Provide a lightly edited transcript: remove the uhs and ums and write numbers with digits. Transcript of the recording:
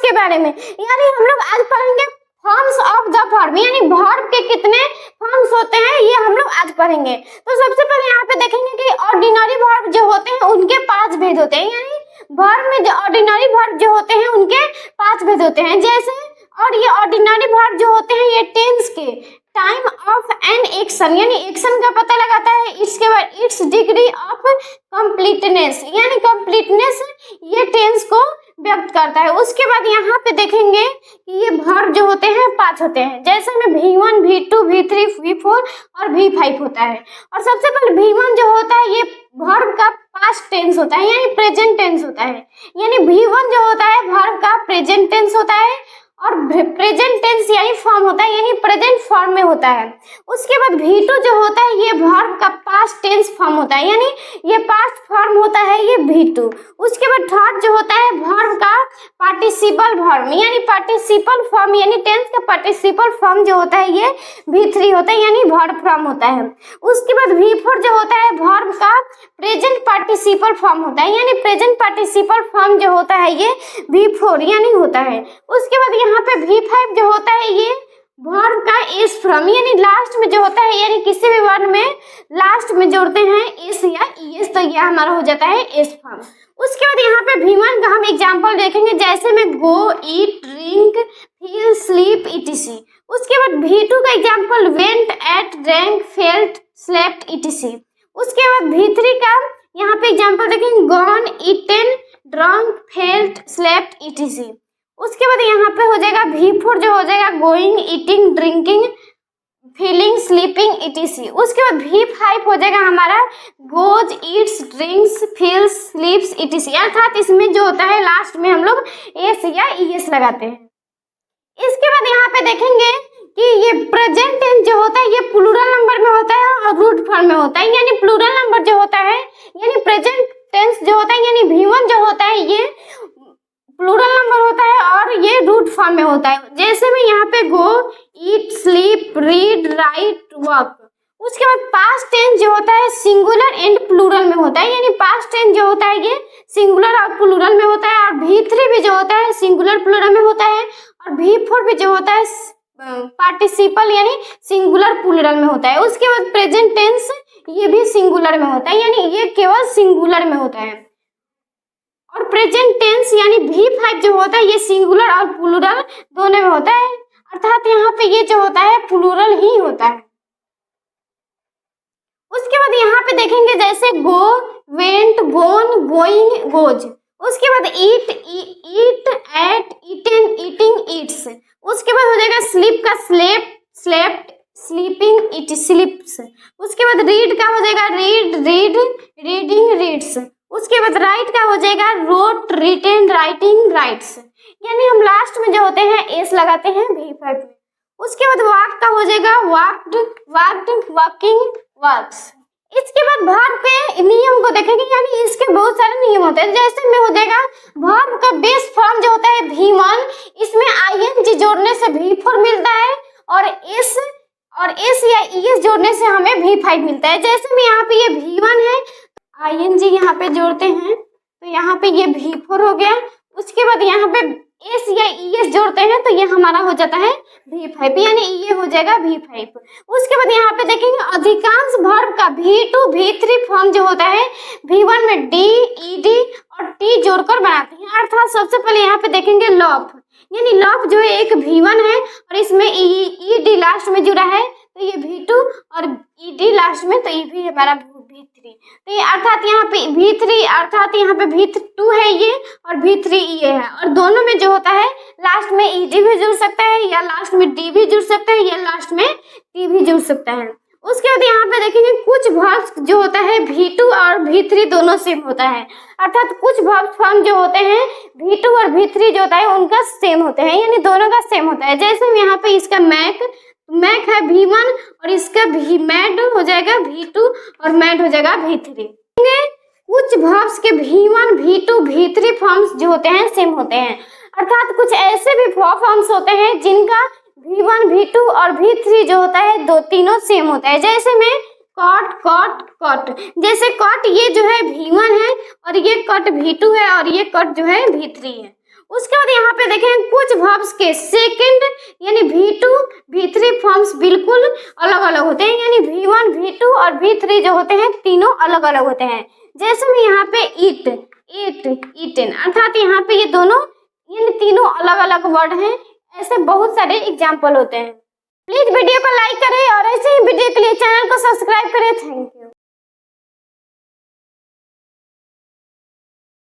के बारे में, यानी हम लोग आज पढ़ेंगे फॉर्म्स ऑफ द वर्ब, यानी वर्ब के कितने फॉर्म्स होते हैं ये हम लोग आज पढ़ेंगे। तो सबसे पहले यहाँ पे देखेंगे कि ऑर्डिनरी वर्ब जो होते हैं उनके 5 भेद होते हैं, यानी वर्ब में जो ऑर्डिनरी वर्ब जो होते हैं उनके 5 भेद होते हैं। जैसे और ये ऑर्डिनरी वर्ब जो होते हैं ये टेंस के टाइम ऑफ एन एक्शन, यानी एक्शन का पता लगाता है, इसके बाद इट्स डिग्री ऑफ कंप्लीटनेस, यानी कंप्लीटनेस ये टेंस को व्यक्त करता है। उसके बाद यहाँ पे देखेंगे कि ये वर्ब जो होते हैं 5 होते हैं, जैसे में V1, V2, V3, V4 और V5 होता है। और सबसे पहले V1 जो होता है ये वर्ब का पास्ट टेंस होता है, यानी प्रेजेंट टेंस होता है, यानी V1 जो होता है वर्ब का प्रेजेंट टेंस होता है और प्रेजेंट टेंस यानी फॉर्म होता है, यानी प्रेजेंट फॉर्म में होता है। उसके बाद V2 जो होता है ये वर्ब का पास्ट टेंस फॉर्म होता है, यानी ये पास्ट फॉर्म होता है ये V2। उसके बाद थर्ड जो होता है वर्ब का पार्टिसिपल फॉर्म, यानी पार्टिसिपल फॉर्म यानी टेंस का पार्टिसिपल फॉर्म जो होता है ये V3 होता है, यानी वर्ब फॉर्म होता है। उसके बाद V4 जो होता है वर्ब का प्रेजेंट पार्टिसिपल फॉर्म होता है, यानी प्रेजेंट पार्टिसिपल फॉर्म जो होता है ये V4 यानी होता है। उसके बाद यहाँ पे V5 जो होता है ये वर्ब का एस फॉर्म, यानी लास्ट में जो होता है, यानी किसी भी वर्ड में लास्ट में जोड़ते हैं एस या ईएस तो यह हमारा हो जाता है एस फॉर्म। उसके बाद यहाँ पे V1 का हम एग्जांपल देखेंगे, जैसे में go, eat, drink, feel, sleep etc। उसके बाद V2 का example went, ate, drank, felt, slept etc। उसके बाद V3 का यहाँ पे एग्जांपल देखेंगे gone, eaten, drunk, felt, slept etc। उसके बाद यहाँ पे हो जाएगा V4 जो हो जाएगा going, eating, drinking, feeling, sleeping etc। उसके बाद V5 हो जाएगा हमारा goes, Yeats, drinks, feels, स्लीप्स etc। अर्थात इसमें जो होता है लास्ट में हम लोग एस या ईएस लगाते हैं। इसके बाद यहाँ पे देखेंगे कि ये प्रेजेंट टेंस जो होता है ये प्लूरल नंबर में होता है और रूट फॉर्म में होता है, यानी प्लूरल नंबर जो होता है यानी प्रेजेंट टेंस जो होता है यानी V1 जो होता है ये प्लूरल नंबर होता है और ये रूट फॉर्म में होता है। जैसे में यहाँ पे गो, ईट, स्लीप, रीड, राइट, वर्क। उसके बाद पास्ट टेंस जो होता है सिंगुलर एंड प्लूरल में होता है, यानी पास्ट टेंस जो होता है ये सिंगुलर और प्लूरल में होता है। और V3 भी जो होता है सिंगुलर प्लूरल में होता है और V4 भी जो होता है पार्टिसिपल यानी सिंगुलर प्लूरल में होता है। उसके बाद प्रेजेंट टेंस ये भी सिंगुलर में होता है, यानी ये केवल सिंगुलर में होता है। और प्रेजेंट टेंस यानी V5 जो होता है ये सिंगुलर और प्लूरल दोनों में होता है, अर्थात यहाँ पे ये जो होता है प्लूरल ही होता है। उसके बाद यहाँ पे देखेंगे जैसे गो, वेंट, गोन, गोइंग, गोज। उसके बाद ईट, ईट, एट, ईटन, ईटिंग, ईट्स। उसके बाद हो जाएगा स्लीप का स्लेप्ट, स्लेप्ट, स्लीपिंग, इट, स्लीप्स। उसके बाद रीड का हो जाएगा रीड, रीड, रीडिंग, रीड्स। उसके बाद राइट का हो जाएगा रोट, रिटेन, राइटिंग, राइट्स। यानी हम लास्ट में जो होते हैं एस लगाते हैं V5 में। उसके बाद वॉक का हो जाएगा वॉक्ड, वॉक्ड, वॉकिंग, वॉक्स। इसके बाद वर्ब के नियम को देखेंगे, यानी इसके बहुत सारे नियम होते हैं। जैसे में हो जाएगा वर्ब का बेस फॉर्म जो होता है V1, इसमें ING जोड़ने से V4 मिलता है और एस या ES जोड़ने से हमें V5 मिलता है। जैसे में यहाँ पे ये V1 है, ING यहाँ पे जोड़ते हैं तो यहाँ पे ये V4 हो गया। उसके बाद यहाँ पे एस या ES जोड़ते हैं तो ये हमारा हो जाता है V5, यानी ये हो जाएगा V5। उसके बाद यहाँ पे देखेंगे अधिकांश वर्ब का V2, V3 फॉर्म जो होता है V1 में D, ED और T जोड़कर बनाते हैं। अर्थात सबसे पहले यहाँ पे देखेंगे लॉफ, यानी लॉफ जो है एक V1 है और इसमें ED लास्ट में जुड़ा है तो ये V2 और ED लास्ट में तो ये भी हमारा V3। तो ये अर्थात यहाँ पे V3 अर्थात यहाँ पे V2 है ये और V3 ये है, और दोनों में जो होता है लास्ट में ED भी जुड़ सकता है या लास्ट में D भी जुड़ सकता है या लास्ट में T भी जुड़ सकता है। उसके बाद यहाँ पे देखेंगे कुछ वर्ब्स जो होता है V2 और V3 दोनों सेम होता है, अर्थात कुछ वर्ब फॉर्म जो होते हैं V2 और V3 जो होता है उनका सेम होते हैं, यानी दोनों का सेम होता है। जैसे यहाँ पे इसका मैक है V1 और इसका मैड हो जाएगा V2 और मैड हो जाएगा V3। कुछ वर्ब्स के V1, V2, V3 फॉर्म्स जो होते हैं सेम होते हैं, अर्थात कुछ ऐसे भी फॉर्म्स होते हैं जिनका V1, V2 और V3 जो होता है तीनों सेम होता है। जैसे में कॉट, कॉट, कॉट। जैसे कॉट ये जो है V1 है और ये कॉट V2 है और ये कॉट जो है V3 है। उसके बाद यहाँ पे देखें कुछ वर्ब्स के सेकंड यानी V2 V3 फॉर्म्स बिल्कुल अलग अलग होते हैं, यानी V1 V2 और V3 जो होते हैं तीनों अलग अलग होते हैं। जैसे में यहाँ पे ईट ईटन अर्थात यहाँ पे ये दोनों इन तीनों अलग अलग वर्ड हैं। ऐसे बहुत सारे एग्जाम्पल होते हैं। प्लीज वीडियो को लाइक करें और ऐसे ही वीडियो के लिए चैनल को सब्सक्राइब करें। Thank you.